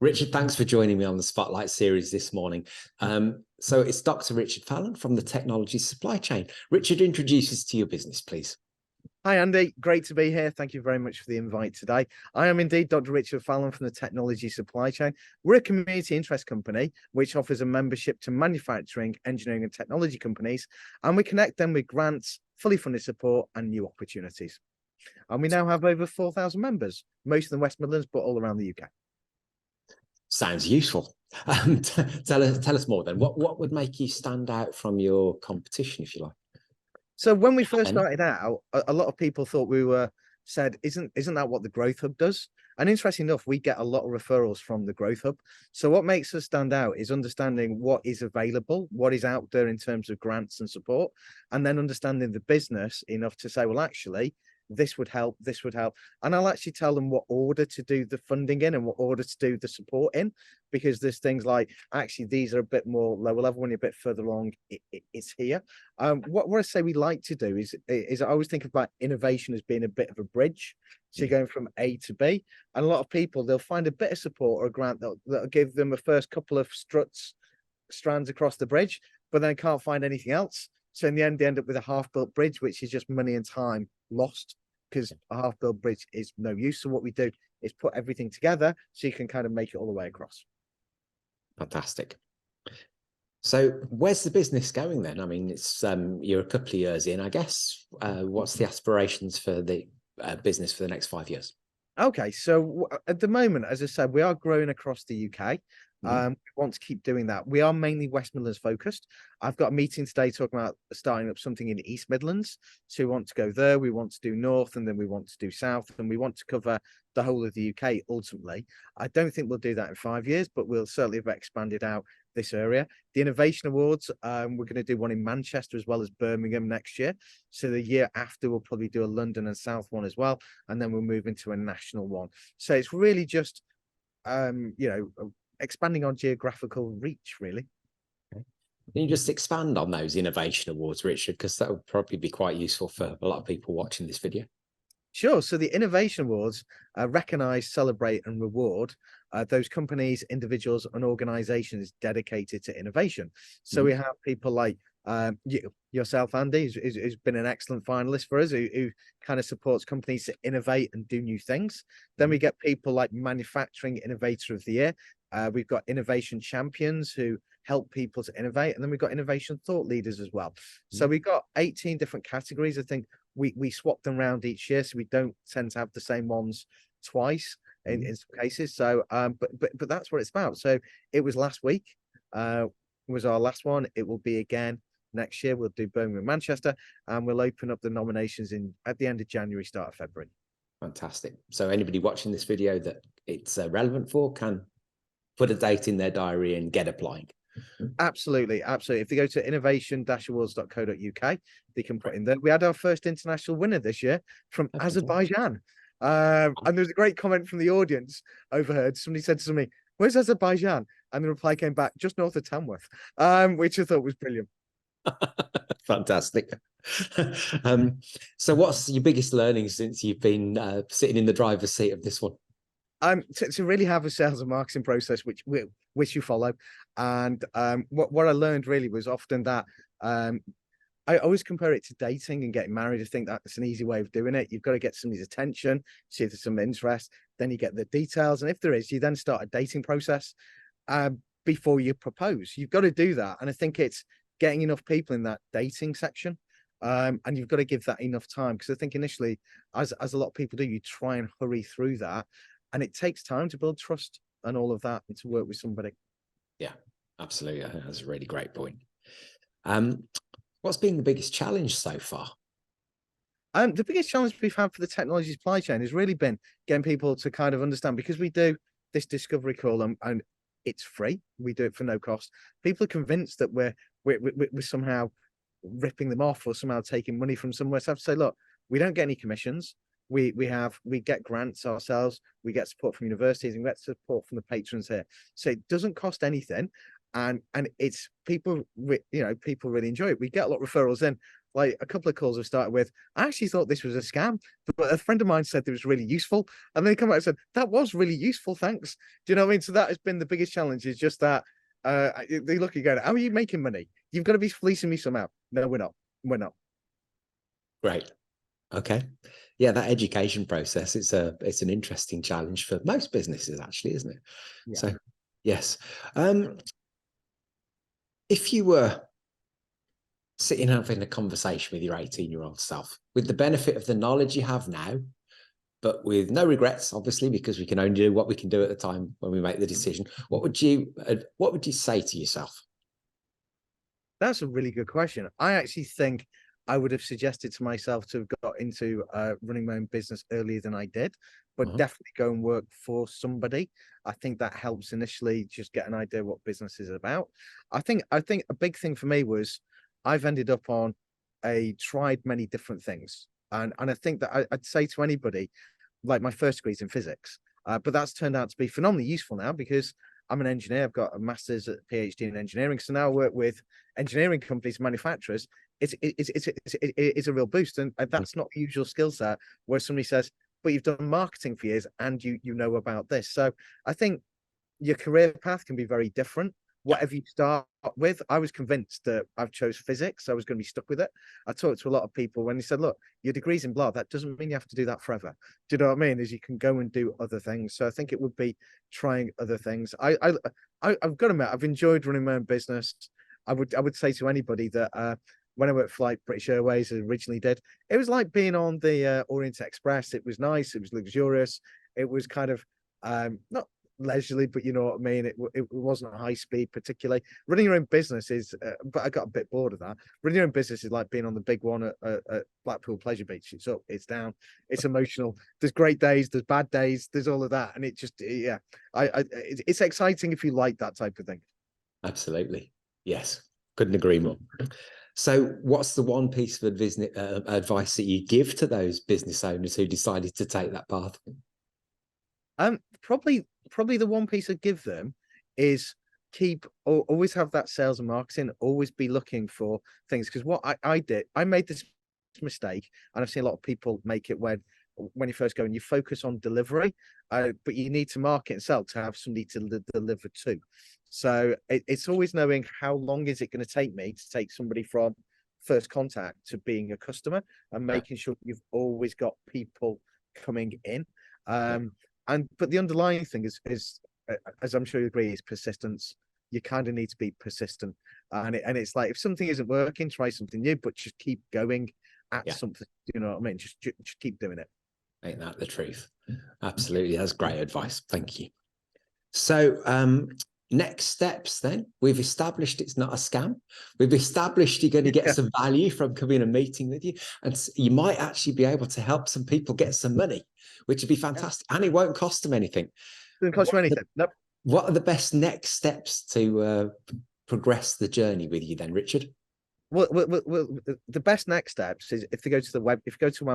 Richard, thanks for joining me on the Spotlight series this morning. So it's Dr. Richard Fallon from the Technology Supply Chain. Richard, introduce us to your business, please. Hi, Andy. Great to be here. Thank you very much for the invite today. I am indeed Dr. Richard Fallon from the Technology Supply Chain. We're a community interest company which offers a membership to manufacturing, engineering and technology companies, and we connect them with grants, fully funded support and new opportunities. And we now have over 4,000 members, most of the West Midlands, but all around the UK. Sounds useful. Tell us more then. What would make you stand out from your competition, if you like? So when we first started out, a lot of people thought said, isn't that what the Growth Hub does? And interesting enough, we get a lot of referrals from the Growth Hub. So what makes us stand out is understanding what is available, what is out there in terms of grants and support, and then understanding the business enough to say, well, actually, this would help, this would help. And I'll actually tell them what order to do the funding in and what order to do the support in, because there's things like, actually, these are a bit more lower level. When you're a bit further along, it's here. What I say we like to do is I always think about innovation as being a bit of a bridge. So you're going from A to B. And a lot of people, they'll find a bit of support or a grant that'll give them a first couple of strands across the bridge, but then can't find anything else. So in the end, they end up with a half-built bridge, which is just money and time lost, because a half-built bridge is no use. So what we do is put everything together so you can kind of make it all the way across. Fantastic. So where's the business going then? I mean, it's you're a couple of years in, I guess. What's the aspirations for the business for the next 5 years? Okay, so at the moment, as I said, we are growing across the UK. We want to keep doing that. We are mainly West Midlands focused. I've got a meeting today talking about starting up something in East Midlands. So we want to go there, we want to do North, and then we want to do South, and we want to cover the whole of the UK ultimately. I don't think we'll do that in 5 years, but we'll certainly have expanded out this area. The Innovation Awards, we're going to do one in Manchester as well as Birmingham next year. So the year after, we'll probably do a London and South one as well, and then we'll move into a national one. So it's really just, expanding on geographical reach, really. Can you just expand on those Innovation Awards, Richard? Because that would probably be quite useful for a lot of people watching this video. Sure. So the Innovation Awards recognize, celebrate, and reward those companies, individuals, and organizations dedicated to innovation. So we have people like yourself, Andy, who's been an excellent finalist for us, who kind of supports companies to innovate and do new things. Then we get people like Manufacturing Innovator of the Year. We've got innovation champions who help people to innovate. And then we've got innovation thought leaders as well. So we've got 18 different categories. I think we swap them around each year, so we don't tend to have the same ones twice in some cases. So but that's what it's about. So it was last week, was our last one. It will be again next year. We'll do Birmingham, Manchester, and we'll open up the nominations at the end of January, start of February. Fantastic. So anybody watching this video that it's relevant for can put a date in their diary and get applying. Absolutely. If they go to innovation-awards.co.uk, they can put in there. We had our first international winner this year from Azerbaijan. And there was a great comment from the audience overheard. Somebody said to me, "Where's Azerbaijan?" And the reply came back, "Just north of Tamworth," which I thought was brilliant. Fantastic. So what's your biggest learning since you've been sitting in the driver's seat of this one? To really have a sales and marketing process which you follow. And what I learned really was often that I always compare it to dating and getting married. I think that's an easy way of doing it. You've got to get somebody's attention, see if there's some interest, then you get the details. And if there is, you then start a dating process before you propose. You've got to do that. And I think it's getting enough people in that dating section. And you've got to give that enough time, because I think initially, as a lot of people do, you try and hurry through that. And it takes time to build trust and all of that and to work with somebody. Yeah, absolutely. I think that's a really great point. What's been the biggest challenge so far? The biggest challenge we've had for the technology supply chain has really been getting people to kind of understand, because we do this discovery call and it's free. We do it for no cost. People are convinced that we're somehow ripping them off or somehow taking money from somewhere. So I have to say, look, we don't get any commissions. We get grants ourselves, we get support from universities, and we get support from the patrons here. So it doesn't cost anything, and it's people really enjoy it. We get a lot of referrals in like a couple of calls I've started with, I actually thought this was a scam, but a friend of mine said it was really useful. And they come out and said, that was really useful, thanks. Do you know what I mean? So that has been the biggest challenge, is just that they look at you going, how are you making money? You've got to be fleecing me somehow. No, we're not. We're not. Great. Okay. Yeah, that education process, it's an interesting challenge for most businesses, actually, isn't it? Yeah. So yes. If you were sitting having a conversation with your 18-year-old self, with the benefit of the knowledge you have now, but with no regrets, obviously, because we can only do what we can do at the time when we make the decision, what would you say to yourself? That's a really good question. I actually think I would have suggested to myself to have got into running my own business earlier than I did, but definitely go and work for somebody. I think that helps initially just get an idea what business is about. I think a big thing for me was I've ended up on tried many different things. And I think that I'd say to anybody, like my first degree is in physics, but that's turned out to be phenomenally useful now because I'm an engineer. I've got a master's at PhD in engineering. So now I work with engineering companies, manufacturers. It's a real boost. And that's not the usual skill set where somebody says, but you've done marketing for years and you know about this. So I think your career path can be very different. Whatever you start with, I was convinced that I've chose physics. I was going to be stuck with it. I talked to a lot of people when they said, look, your degree's in blah, that doesn't mean you have to do that forever. Do you know what I mean? Is you can go and do other things. So I think it would be trying other things. I've got to admit, I've enjoyed running my own business. I would say to anybody that when I worked for like British Airways, I originally did, it was like being on the Orient Express. It was nice. It was luxurious. It was kind of not leisurely, but you know what I mean. It wasn't high speed particularly. Running your own business is, but I got a bit bored of that. Running your own business is like being on the big one at Blackpool Pleasure Beach. It's up, it's down, it's emotional. There's great days, there's bad days, there's all of that, and it just it's exciting if you like that type of thing. Absolutely, yes, couldn't agree more. So, what's the one piece of advice that you give to those business owners who decided to take that path? Probably the one piece I'd give them is always have that sales and marketing, always be looking for things. Because what I did, I made this mistake, and I've seen a lot of people make it when you first go and you focus on delivery, but you need to market and sell to have somebody to deliver to. So it's always knowing how long is it going to take me to take somebody from first contact to being a customer, and making sure you've always got people coming in. But the underlying thing is as I'm sure you agree, is persistence. You kind of need to be persistent, and it's like if something isn't working, try something new, but just keep going at something. You know what I mean? Just keep doing it. Ain't that the truth? Absolutely, that's great advice. Thank you. So, next steps then. We've established it's not a scam. We've established you're going to get some value from coming and meeting with you, and you might actually be able to help some people get some money, which would be fantastic, and it won't cost them anything. Doesn't cost you anything. Nope. What are the best next steps to progress the journey with you then, Richard? Well, the best next steps is if you go to my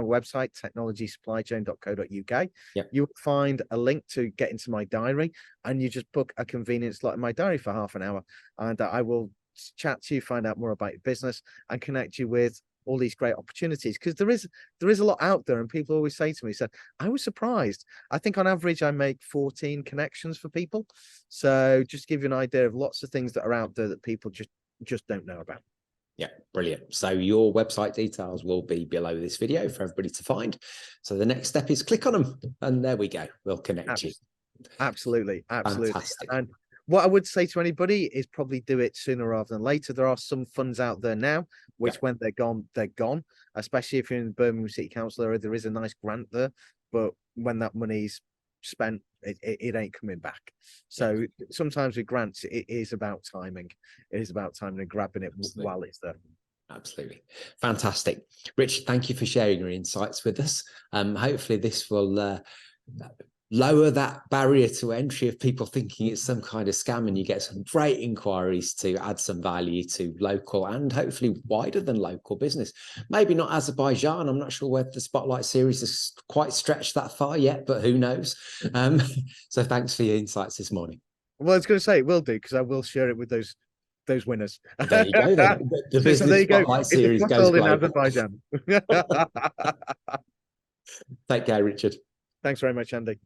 website, technologysupplychain.co.uk, you will find a link to get into my diary, and you just book a convenient slot in my diary for half an hour, and I will chat to you, find out more about your business, and connect you with all these great opportunities. Because there is a lot out there, and people always say to me, I was surprised. I think on average I make 14 connections for people. So just to give you an idea of lots of things that are out there that people just don't know about. Yeah, brilliant. So your website details will be below this video for everybody to find. So the next step is click on them, and there we go. We'll connect you. Absolutely. Fantastic. And what I would say to anybody is probably do it sooner rather than later. There are some funds out there now, which when they're gone, they're gone. Especially if you're in the Birmingham City Council area, there is a nice grant there, but when that money's spent, it ain't coming back. So sometimes with grants, it is about timing. It is about timing and grabbing it while it's there. Absolutely. Fantastic. Rich, thank you for sharing your insights with us. Hopefully this will lower that barrier to entry of people thinking it's some kind of scam, and you get some great inquiries to add some value to local and hopefully wider than local business. Maybe not Azerbaijan. I'm not sure whether the Spotlight series has quite stretched that far yet, but who knows? So thanks for your insights this morning. Well, I was going to say it will do, because I will share it with those those winners. There you go. Then the So business there you go. spotlight It's a series goes foothold in global. Azerbaijan. Take care, Richard. Thanks very much, Andy.